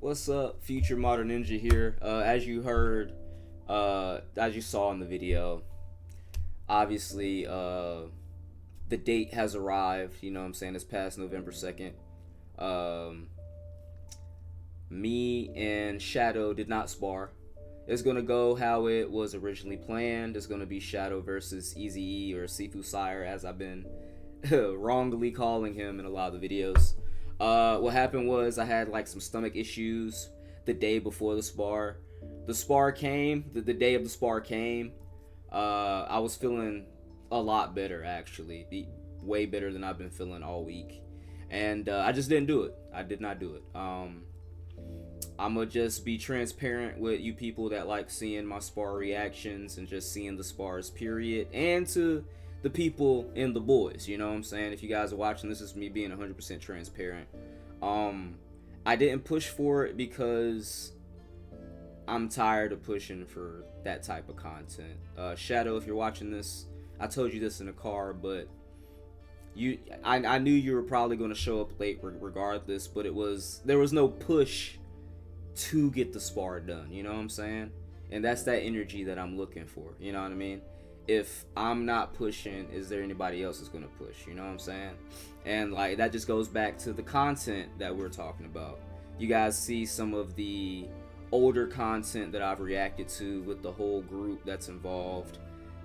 What's up, Future Modern Ninja here? As you heard, as you saw in the video, obviously, the date has arrived. You know what I'm saying? It's past November 2nd. Um, Me and Shaddow did not spar. It's gonna go how it was originally planned. It's gonna be Shaddow versus Easy E or Sifu Sire, as I've been wrongly calling him in a lot of the videos. What happened was I had like some stomach issues the day before the spar. The spar came, the day of the spar came. I was feeling a lot better actually, way better than I've been feeling all week, and I just didn't do it. I did not do it. I'm gonna just be transparent with you people that like seeing my spar reactions and just seeing the spars, period, and to the people and the boys. You know what I'm saying? If you guys are watching, this is me being 100% transparent. I didn't push for it because I'm tired of pushing for that type of content. Shaddow, if you're watching this, I told you this in the car, but I knew you were probably going to show up late regardless, but there was no push to get the spar done, you know what I'm saying? And that's that energy that I'm looking for, you know what I mean? If I'm not pushing, is there anybody else that's gonna push, you know what I'm saying? And like that just goes back to the content that we're talking about. You guys see some of the older content that I've reacted to with the whole group that's involved.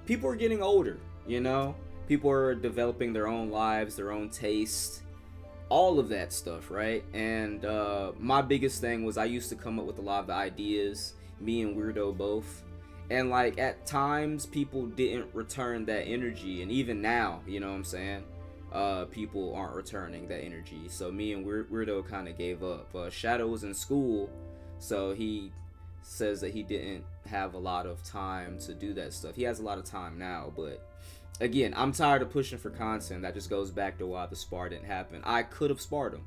People are getting older, you know? People are developing their own lives, their own taste, all of that stuff, right? And my biggest thing was I used to come up with a lot of the ideas, me and Weirdo both, and like at times people didn't return that energy, and even now, you know what I'm saying, people aren't returning that energy. So me and Weirdo kind of gave up. Shaddow was in school, so he says that he didn't have a lot of time to do that stuff. He has a lot of time now, but again, I'm tired of pushing for content. That just goes back to why the spar didn't happen. I could have sparred him.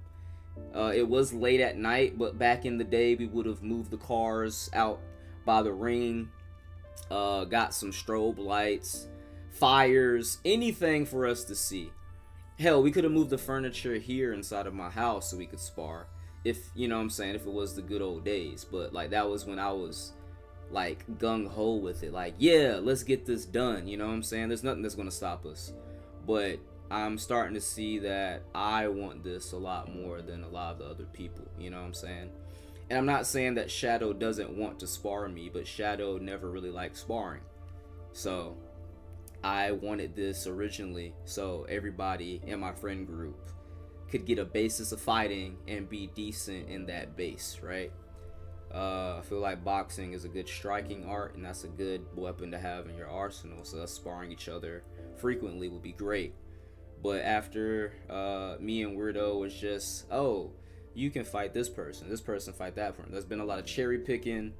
It was late at night, but back in the day, we would have moved the cars out by the ring, got some strobe lights, fires, anything for us to see. Hell, we could have moved the furniture here inside of my house so we could spar. If, you know what I'm saying, if it was the good old days. But, like, that was when I was like gung-ho with it, like, yeah, let's get this done, you know what I'm saying? There's nothing that's gonna stop us. But I'm starting to see that I want this a lot more than a lot of the other people, you know what I'm saying? And I'm not saying that Shaddow doesn't want to spar me, but Shaddow never really liked sparring. So I wanted this originally so everybody in my friend group could get a basis of fighting and be decent in that base, right? I feel like boxing is a good striking art, and that's a good weapon to have in your arsenal. So us sparring each other frequently would be great. But after me and Weirdo was just, oh, you can fight this person fight that person. There's been a lot of cherry picking.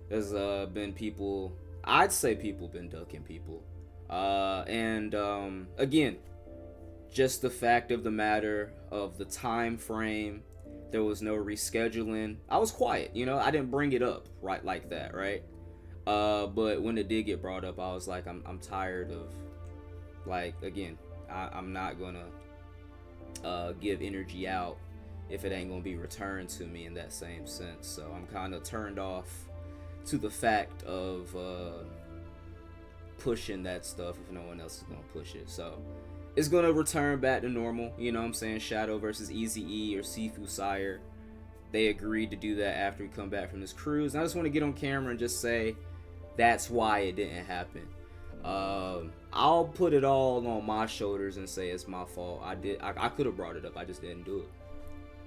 There's been people, I'd say people been ducking people. And again, just the fact of the matter of the time frame. There was no rescheduling. I was quiet, you know. I didn't bring it up right like that, right? But when it did get brought up, I was like, I'm tired of, like, again, I'm not gonna give energy out if it ain't gonna be returned to me in that same sense. So I'm kind of turned off to the fact of pushing that stuff if no one else is gonna push it. So it's gonna return back to normal, you know what I'm saying? Shaddow versus Easy E or Sifu Sire. They agreed to do that after we come back from this cruise. And I just want to get on camera and just say that's why it didn't happen. I'll put it all on my shoulders and say it's my fault. I could have brought it up, I just didn't do it.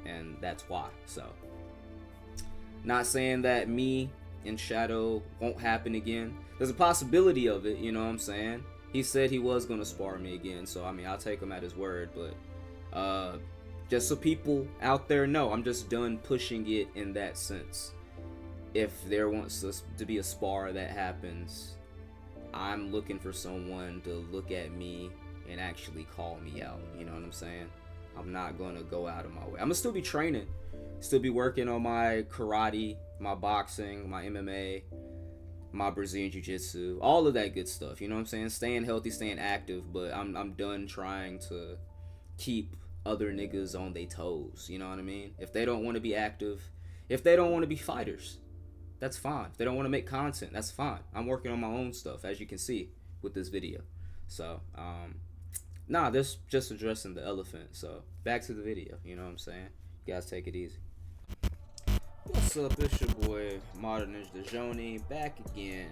And that's why. So not saying that me and Shaddow won't happen again. There's a possibility of it, you know what I'm saying? He said he was going to spar me again, so I mean, I'll take him at his word, but just so people out there know, I'm just done pushing it in that sense. If there wants to be a spar that happens, I'm looking for someone to look at me and actually call me out, you know what I'm saying? I'm not going to go out of my way. I'm going to still be training, still be working on my karate, my boxing, my MMA, my Brazilian Jiu-Jitsu, all of that good stuff, you know what I'm saying? Staying healthy, staying active, but I'm done trying to keep other niggas on their toes, you know what I mean? If they don't want to be active, If they don't want to be fighters, that's fine. If they don't want to make content, that's fine. I'm working on my own stuff, as you can see with this video. So, nah, this just addressing the elephant. So, back to the video. You know what I'm saying? You guys take it easy. What's up? It's your boy, Modern Ninja Joni, back again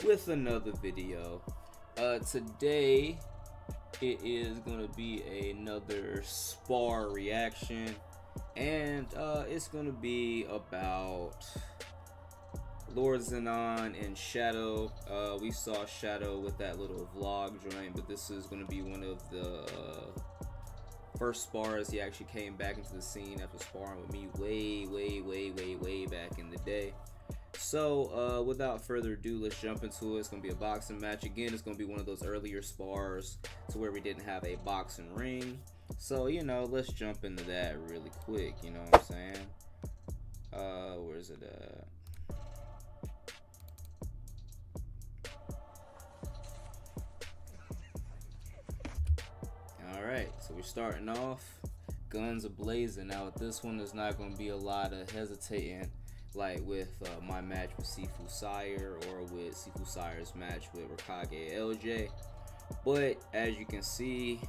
with another video. Today, it is going to be another spar reaction. And it's going to be about Lord Zenon and Shaddow. We saw Shaddow with that little vlog joint, but this is going to be one of the first spars. He actually came back into the scene after sparring with me way back in the day. So without further ado, let's jump into it. It's going to be a boxing match. Again, it's going to be one of those earlier spars to where we didn't have a boxing ring. So, you know, let's jump into that really quick, you know what I'm saying? Where's it at? Alright, so we're starting off, guns are blazing. Now with this one, there's not going to be a lot of hesitating like with my match with Sifu Sire or with Sifu Sire's match with Rakage LJ. But as you can see,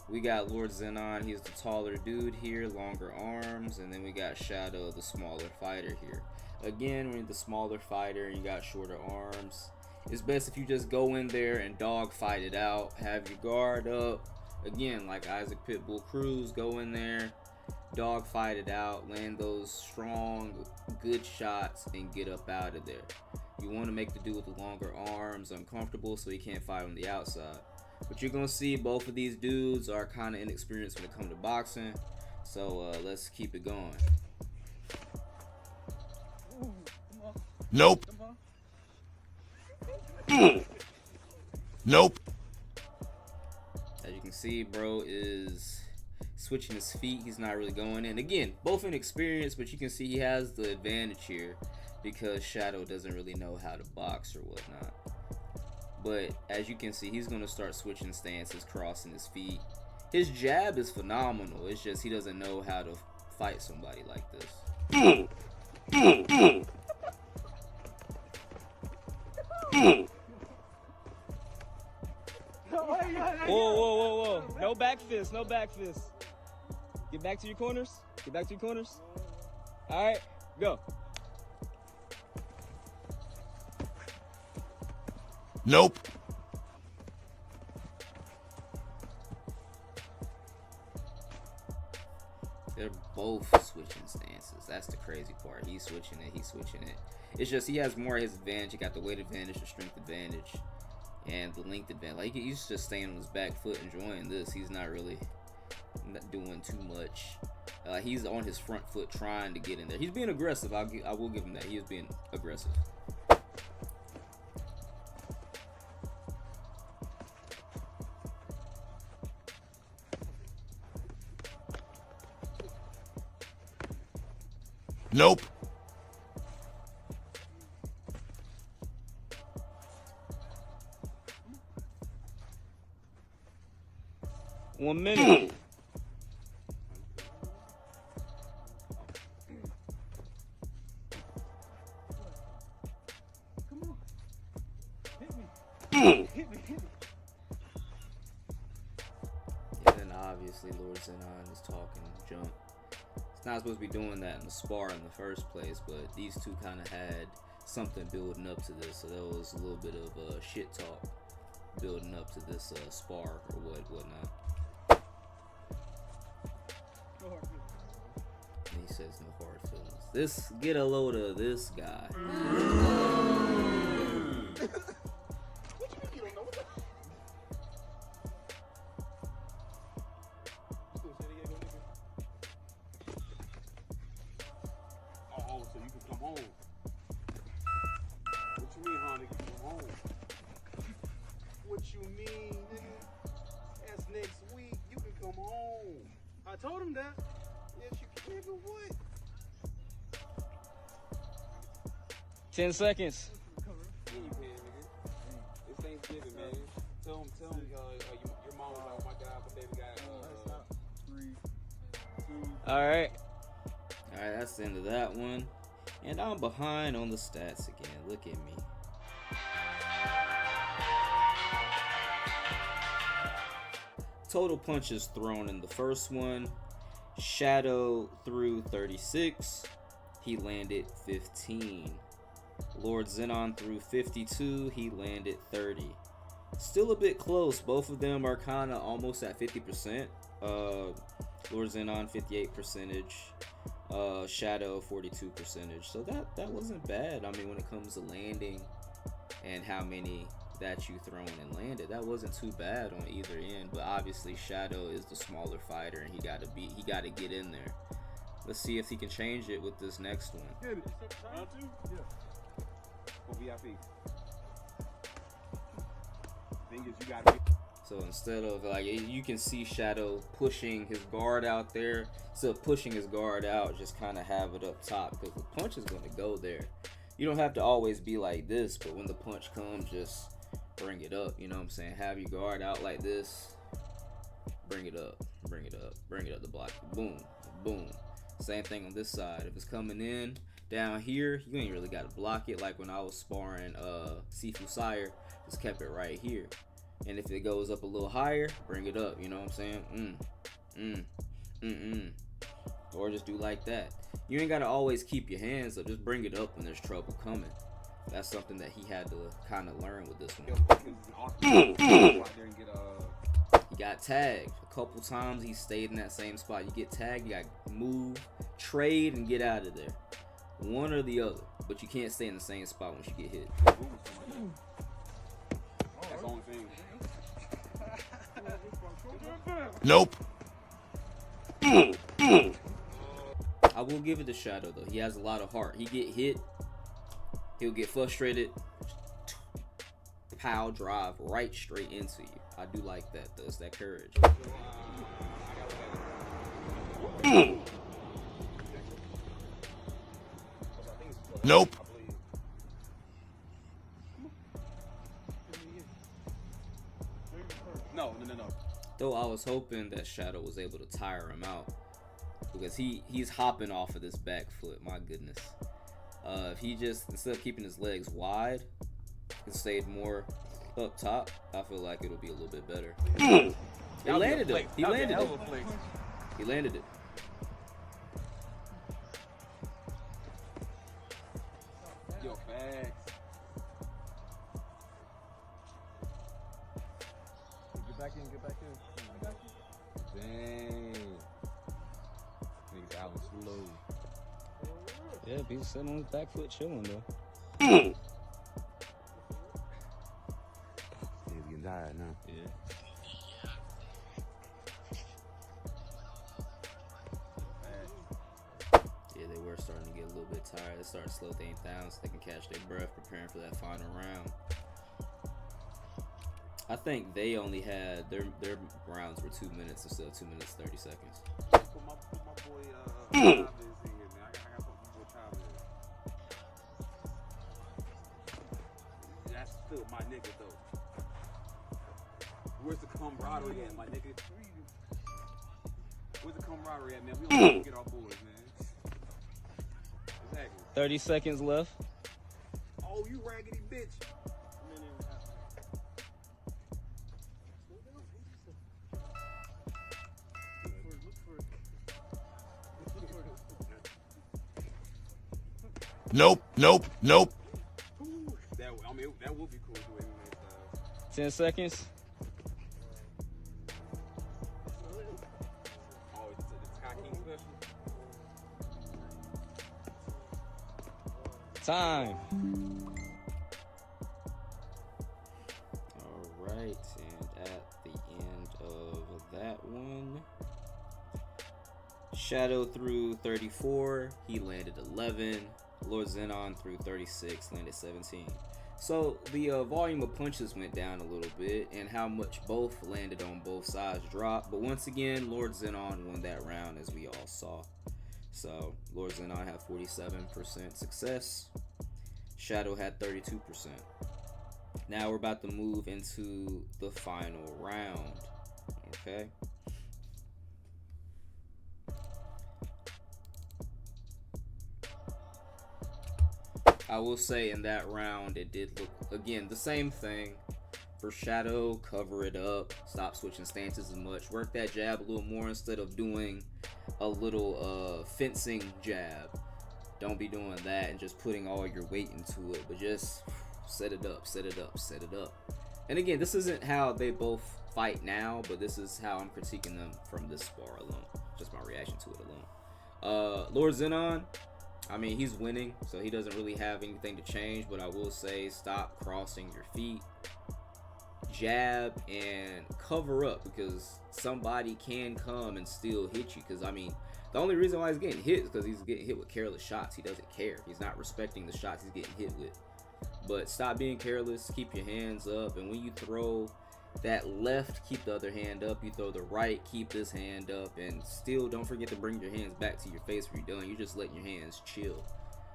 we got Lord Zenon. He's the taller dude here, longer arms, and then we got Shaddow, the smaller fighter here. Again, when you're the smaller fighter and you got shorter arms, it's best if you just go in there and dog fight it out. Have your guard up. Again, like Isaac Pitbull Cruz, go in there, dog fight it out, land those strong, good shots, and get up out of there. You want to make the dude with the longer arms uncomfortable so he can't fight on the outside. But you're going to see both of these dudes are kind of inexperienced when it comes to boxing. So let's keep it going. Nope. Nope. As you can see, bro is switching his feet. He's not really going in. Again, both inexperienced, but you can see he has the advantage here because Shaddow doesn't really know how to box or whatnot. But as you can see, he's going to start switching stances, crossing his feet. His jab is phenomenal. It's just he doesn't know how to fight somebody like this. Whoa. No back fist, no back fist. Get back to your corners. Get back to your corners. All right, go. Nope. They're both switching stances. That's the crazy part. He's switching it. He's switching it. It's just he has more of his advantage. He got the weight advantage, the strength advantage, and the length advantage. Like he's just staying on his back foot, enjoying this. He's not really doing too much. He's on his front foot trying to get in there. He's being aggressive. I will give him that. He is being aggressive. Nope. One minute. Come on. Hit me. Yeah, then obviously Lord Zenon is talking junk. It's not supposed to be doing that in the spar in the first place, but these two kind of had something building up to this, so there was a little bit of shit talk building up to this spar or whatnot. No hard feelings. And he says no hard feelings. Get a load of this guy. Oh, so you can come home. What you mean, huh, nigga? Come home. What you mean, nigga? That's next week. You can come home. I told him that. Yes, you can, but what? 10 seconds. Yeah, you can, nigga. It's Thanksgiving, man. Tell him, your mom was like, oh my God, but baby got, All right. Alright, that's the end of that one. And I'm behind on the stats again. Look at me. Total punches thrown in the first one. Shaddow threw 36. He landed 15. Lord Zenon threw 52. He landed 30. Still a bit close. Both of them are kind of almost at 50%. Lord Zenon 58 percentage. Shaddow 42 percentage. So that wasn't bad. I mean, when it comes to landing and how many that you thrown and landed, that wasn't too bad on either end. But obviously Shaddow is the smaller fighter, and he got to get in there. Let's see if he can change it with this next one. Get it. Round two? Yeah. For VIP. Thing is, you gotta be. So instead of, like, you can see Shaddow pushing his guard out there. Instead of pushing his guard out, just kind of have it up top, because the punch is going to go there. You don't have to always be like this, but when the punch comes, just bring it up. You know what I'm saying? Have your guard out like this. Bring it up. Bring it up. Bring it up the block. Boom. Boom. Same thing on this side. If it's coming in down here, you ain't really got to block it. Like when I was sparring Sifu Sire, just kept it right here. And if it goes up a little higher, bring it up. You know what I'm saying? Or just do like that. You ain't got to always keep your hands up. Just bring it up when there's trouble coming. That's something that he had to kind of learn with this one. He got tagged a couple times. He stayed in that same spot. You get tagged, you got to move, trade, and get out of there. One or the other. But you can't stay in the same spot once you get hit. That's the only thing. Nope. I will give it to Shaddow though. He has a lot of heart. He get hit, he'll get frustrated, pow, drive right straight into you. I do like that though. It's that courage. Nope. No. Though I was hoping that Shaddow was able to tire him out, because he's hopping off of this back foot. My goodness. If he just, instead of keeping his legs wide and stayed more up top, I feel like it'll be a little bit better. He landed it. He landed it. He landed it. Yo, facts. Get back in. I got you. Dang. Nigga, that was slow. Yeah, he's sitting on his back foot chilling though. Niggas getting tired now. Yeah. Yeah, they were starting to get a little bit tired. They started to slow things down so they can catch their breath, preparing for that final round. I think they only had their rounds were 2 minutes instead of 2 minutes 30 seconds. Put my boy Chavez in here, man. I got my boy Chavez. That's still my nigga though. Where's the camaraderie at, my nigga? Where's the camaraderie at, man? We don't get our boys, man. Exactly. 30 seconds left. Oh, you raggedy bitch. Nope. That would be cool. 10 seconds. Oh, it's the Sky King special. Time. All right, and at the end of that one, Shaddow threw 34. He landed 11. Lord Zenon threw 36, landed 17. So the volume of punches went down a little bit, and how much both landed on both sides dropped. But once again, Lord Zenon won that round, as we all saw. So Lord Zenon had 47% success. Shaddow had 32%. Now we're about to move into the final round. Okay. I will say in that round it did look, again, the same thing. For Shaddow, cover it up, stop switching stances as much, work that jab a little more instead of doing a little fencing jab. Don't be doing that and just putting all your weight into it, but just set it up, set it up, set it up. And again, this isn't how they both fight now, but this is how I'm critiquing them from this spar alone. Just my reaction to it alone. Lord Zenon, I mean, he's winning, so he doesn't really have anything to change, but I will say stop crossing your feet. Jab and cover up, because somebody can come and still hit you. Because I mean, the only reason why he's getting hit is because he's getting hit with careless shots. He doesn't care. He's not respecting the shots he's getting hit with. But stop being careless, keep your hands up, and when you throw that left, keep the other hand up. You throw the right, keep this hand up, and still don't forget to bring your hands back to your face when you're done. You're just letting your hands chill.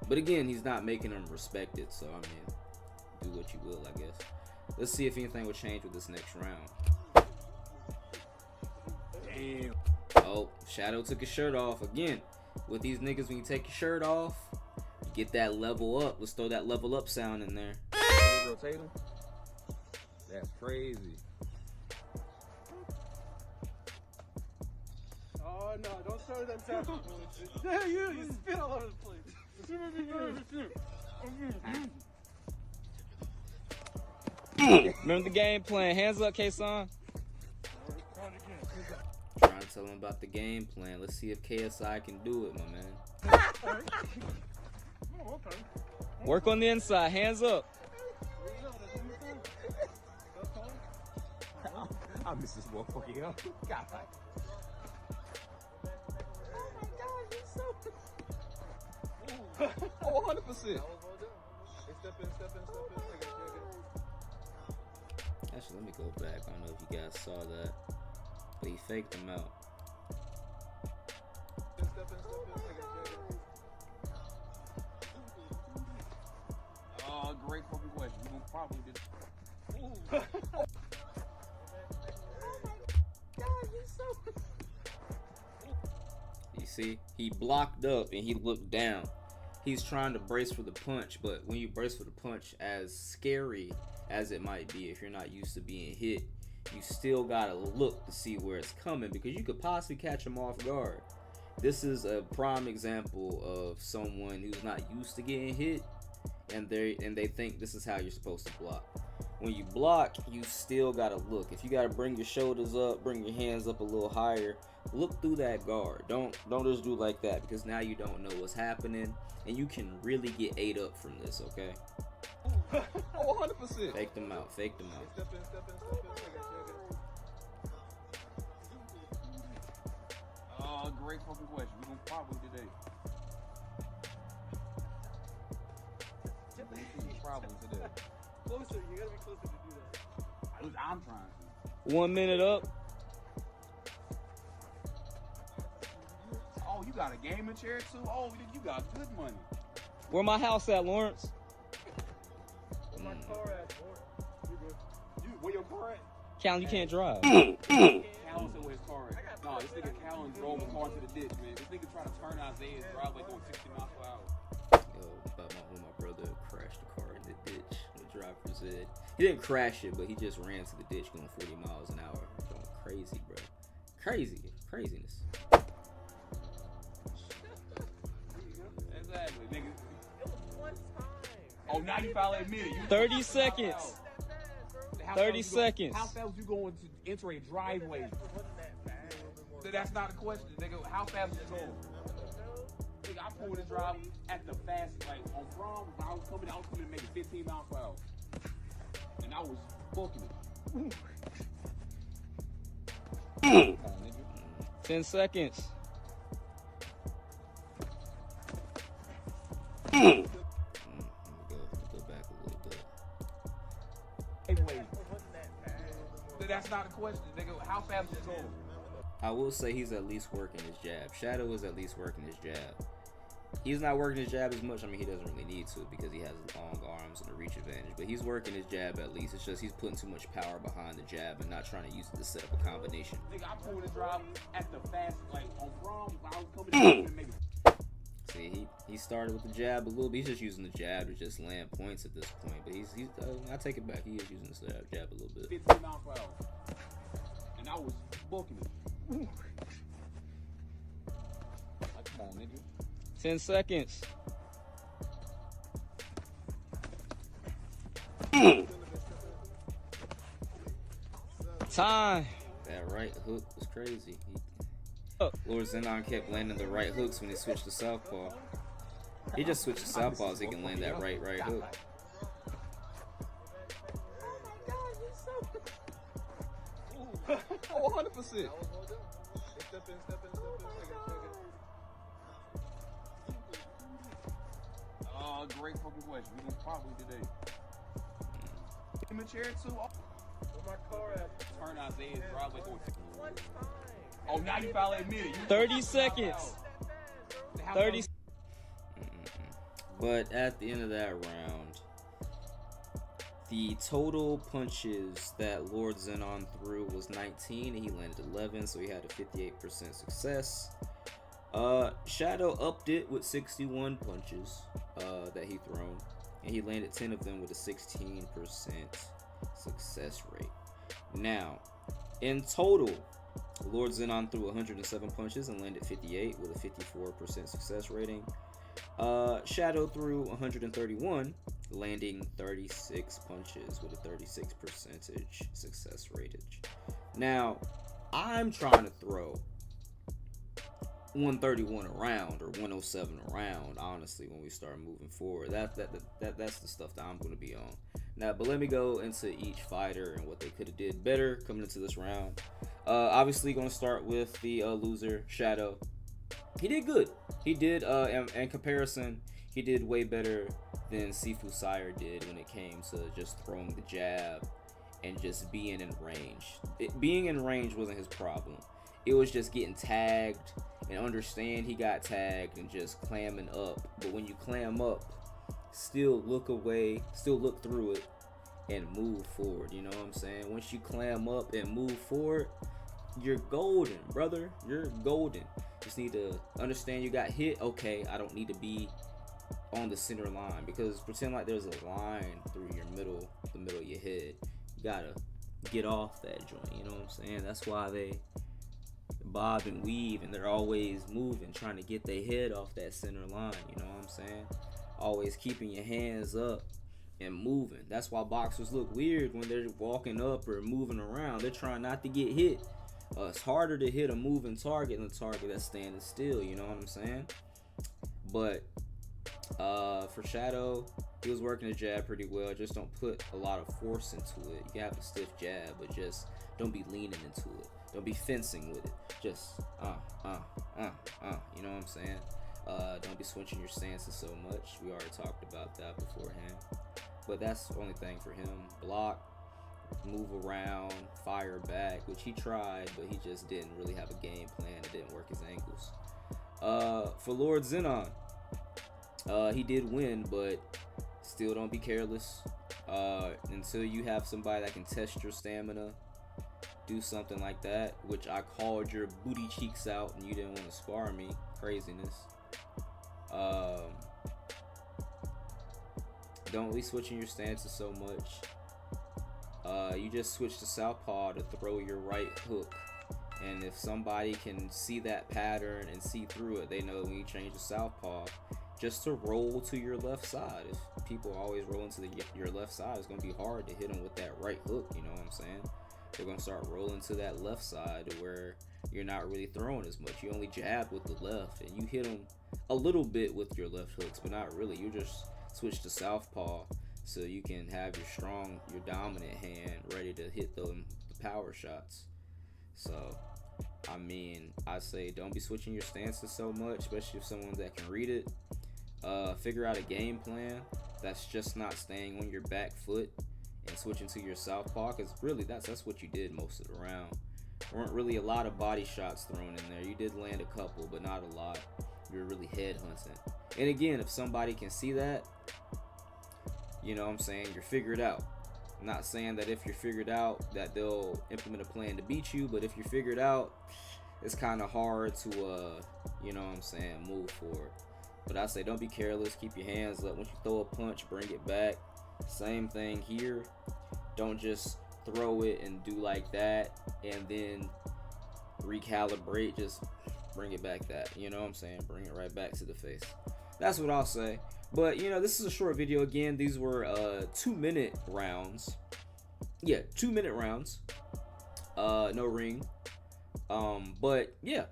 But again, he's not making them respect it, so I mean, do what you will, I guess. Let's see if anything will change with this next round. Damn. Oh, Shaddow took his shirt off. Again, with these niggas, when you take your shirt off, you get that level up. Let's throw that level up sound in there. Rotate him. That's crazy. Oh no, don't show them tackle bullshit. Yeah, you spit all over the place. Remember the game plan. Hands up, K-Son. Trying to tell him about the game plan. Let's see if KSI can do it, my man. Work on the inside. Hands up. I miss this motherfucker, yo. God. Oh, 100%. Actually, let me go back. I don't know if you guys saw that, but he faked him out. Oh, great fucking question. We gonna probably just. You see, he blocked up and he looked down. He's trying to brace for the punch, but when you brace for the punch, as scary as it might be, if you're not used to being hit, you still gotta look to see where it's coming, because you could possibly catch him off guard. This is a prime example of someone who's not used to getting hit, and they think this is how you're supposed to block. When you block, you still gotta look. If you gotta bring your shoulders up, bring your hands up a little higher, look through that guard. Don't just do like that, because now you don't know what's happening, and you can really get ate up from this, okay? Oh, 100%. Fake them out, fake them out. Step in. Oh, great fucking question. We gonna probably today. Probably today. Closer, you gotta be closer to do that. I'm trying to. 1 minute up. Oh, you got a gaming chair too? Oh, you got good money. Where my house at, Lawrence? Where my car at, boy? You good? Where your car at? Callan, you can't drive. Callan said where his car at. No, this nigga Callan drove a car to the ditch, man. This nigga tried to turn Isaiah's driveway going 60 miles per hour. Yo, when my brother crashed the car in the ditch, the driver said he didn't crash it, but he just ran to the ditch going 40 miles an hour. Going crazy, bro. Craziness. Exactly, nigga. It was one time. Oh, now you finally admit it. 30 seconds. 30 seconds. How fast was you going to enter a driveway? That's not a question, nigga. How fast was you going? Nigga, I pulled the drive at the fastest, like on prom. I was coming maybe 15 miles per hour, and I was booking it. 10 seconds. Let me go back a little bit. Wait. That's not a question, nigga. How fast was you going? I will say he's at least working his jab. Shaddow is at least working his jab. He's not working his jab as much. I mean, he doesn't really need to because he has long arms and a reach advantage. But he's working his jab at least. It's just he's putting too much power behind the jab and not trying to use it to set up a combination. Nigga, I pulled the drive at the fast, like on prom. I was coming maybe. See, he started with the jab a little bit. He's just using the jab to just land points at this point. But he's I take it back. He is using the jab a little bit. 15 mile per hour. And I was booking it. Like, come on, nigga. 10 seconds. Time. That right hook was crazy. Lord Zenon kept landing the right hooks when he switched to southpaw. He just switched to southpaw so he can land that right hook. Oh, 100%. Oh, great fucking question. We can probably today. In the chair too. Where my car at? Turn Isaiah's driveway. Oh, now you finally admit it. 30 seconds. 30. But at the end of that round, the total punches that Lord Zenon threw was 19, and he landed 11, so he had a 58% success. Shaddow upped it with 61 punches that he thrown, and he landed 10 of them with a 16% success rate. Now, in total, Lord Zenon threw 107 punches and landed 58 with a 54% success rating. Shaddow threw 131, landing 36 punches with a 36% success ratage. Now, I'm trying to throw 131 a round or 107 a round, honestly, when we start moving forward. That's the stuff that I'm going to be on. Now, but let me go into each fighter and what they could have did better coming into this round. Obviously, going to start with the loser, Shaddow. He did good. He did, in comparison, he did way better than Sifu Sire did when it came to just throwing the jab and just being in range. Being in range wasn't his problem. It was just getting tagged and understand he got tagged and just clamming up. But when you clam up, still look away, still look through it and move forward. You know what I'm saying? Once you clam up and move forward, you're golden, brother. You're golden. Just need to understand you got hit. Okay, I don't need to be on the center line, because pretend like there's a line through your middle, the middle of your head. You gotta get off that joint. You know what I'm saying? That's why they bob and weave, and they're always moving, trying to get their head off that center line. You know what I'm saying? Always keeping your hands up and moving. That's why boxers look weird when they're walking up or moving around. They're trying not to get hit. It's harder to hit a moving target than a target that's standing still. You know what I'm saying? But for Shaddow, he was working the jab pretty well. Just don't put a lot of force into it. You can have a stiff jab, but just don't be leaning into it. Don't be fencing with it. Just you know what I'm saying? Don't be switching your stances so much. We already talked about that beforehand. But that's the only thing for him. Block, move around, fire back, which he tried, but he just didn't really have a game plan. It didn't work his angles. For Lord Zenon, he did win, but still don't be careless. Until you have somebody that can test your stamina, do something like that, which I called your booty cheeks out and you didn't want to spar me. Craziness. Don't be switching your stances so much. You just switch to southpaw to throw your right hook, and if somebody can see that pattern and see through it, they know when you change to southpaw just to roll to your left side. If people always roll into your left side, it's going to be hard to hit them with that right hook. You know what I'm saying? They're going to start rolling to that left side where you're not really throwing as much. You only jab with the left, and you hit them a little bit with your left hooks, but not really. You just switch to southpaw so you can have your dominant hand ready to hit the power shots. So, I mean, I say don't be switching your stances so much, especially if someone that can read it. Figure out a game plan that's just not staying on your back foot and switching to your southpaw, because really that's what you did most of the round. There weren't really a lot of body shots thrown in there. You did land a couple, but not a lot. You were really head hunting. And again, if somebody can see that, you know what I'm saying, you're figured out. I'm not saying that if you're figured out that they'll implement a plan to beat you, but if you're figured out, it's kind of hard to you know what I'm saying, move forward. But I say don't be careless. Keep your hands up. Once you throw a punch, bring it back. Same thing here. Don't just throw it and do like that and then recalibrate. Just bring it back that. You know what I'm saying? Bring it right back to the face. That's what I'll say. But, you know, this is a short video. Again, these were 2-minute rounds. Yeah, 2-minute rounds. No ring. But yeah,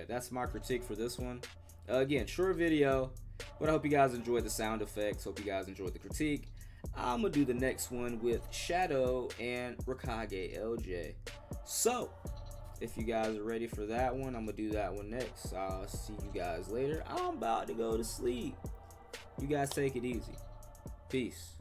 that's my critique for this one. Again, short video, but I hope you guys enjoyed the sound effects. Hope you guys enjoyed the critique. I'm gonna do the next one with Shaddow and Raikage LJ. So if you guys are ready for that one, I'm gonna do that one next. I'll see you guys later. I'm about to go to sleep. You guys take it easy. Peace.